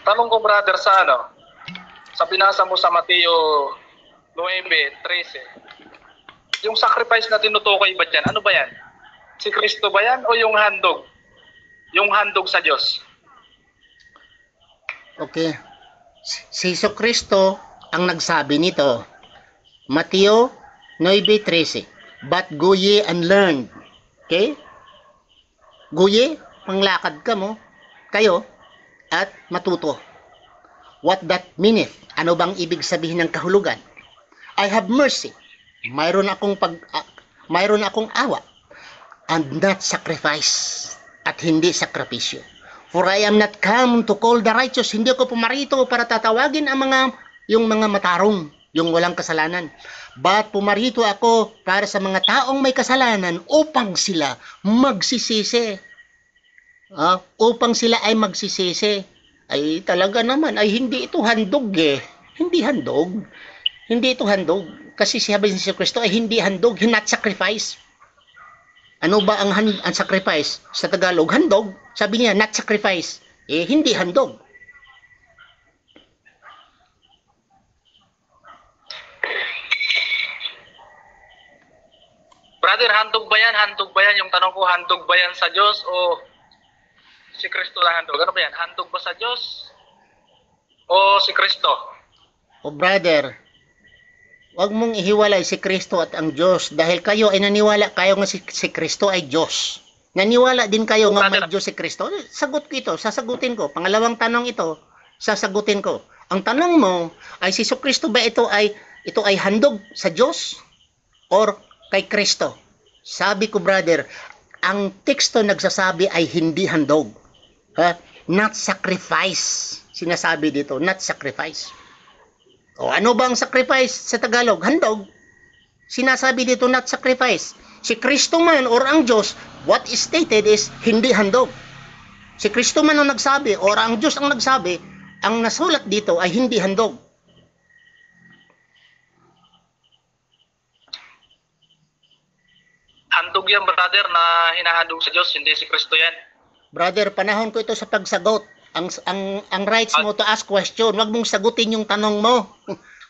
Tanong ko brother sa sa binasa mo sa Mateo 9:13. Yung sacrifice na tinutukoy ba dyan? Ano ba yan? Si Kristo ba yan o yung handog? Yung handog sa Diyos? Okay. Si Kristo ang nagsabi nito. Mateo 9:13. But go ye and learn. Okay? Go ye, panglakad ka mo, kayo, at matuto. What that meaneth? Ano bang ibig sabihin ng kahulugan? I have mercy. Mayroon akong awa, and not sacrifice, at hindi sakripisyo. For I am not come to call the righteous. Hindi ako pumarito para tatawagin ang yung mga matarong, yung walang kasalanan. But pumarito ako para sa mga taong may kasalanan upang sila magsisisi. Upang sila ay magsisisi. Ay talaga naman, ay hindi ito handog eh. Hindi handog. Hindi ito handog. Kasi sabi ni Kristo ay hindi handog, not sacrifice. Ano ba ang sacrifice? Sa Tagalog, handog. Sabi niya, not sacrifice. Eh, hindi handog. Brother, handog ba yan? Handog ba yan? Yung tanong ko, handog ba yan sa Diyos o si Kristo lang handog? Ano ba yan? Handog ba sa Diyos o si Kristo? O brother, wag mong ihiwalay si Kristo at ang Diyos dahil kayo ay naniwala kayo nga si Kristo ay Diyos. Naniwala din kayo nga may Diyos si Kristo. Sagot ko ito, sasagutin ko. Pangalawang tanong ito, sasagutin ko. Ang tanong mo ay si Kristo ba ito ay handog sa Diyos or kay Kristo? Sabi ko brother, ang teksto nagsasabi ay hindi handog. Not sacrifice. Sinasabi dito, not sacrifice. O ano bang sacrifice sa Tagalog? Handog. Sinasabi dito not sacrifice. Si Kristo man or ang Diyos, what is stated is hindi handog. Si Kristo man ang nagsabi or ang Diyos ang nagsabi, ang nasulat dito ay hindi handog. Handog yan brother na hinahandog sa Diyos, hindi si Kristo yan. Brother, panahon ko ito sa pagsagot. Ang rights mo to ask question, wag mong sagutin yung tanong mo.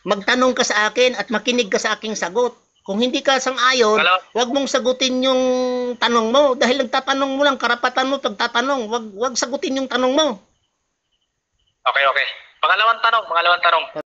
Magtanong ka sa akin at makinig ka sa aking sagot. Kung hindi ka sang-ayon, wag mong sagutin yung tanong mo dahil nagtatanong mo lang, karapatan mo pagtatanong. Wag sagutin yung tanong mo. Okay. Pangalawang tanong.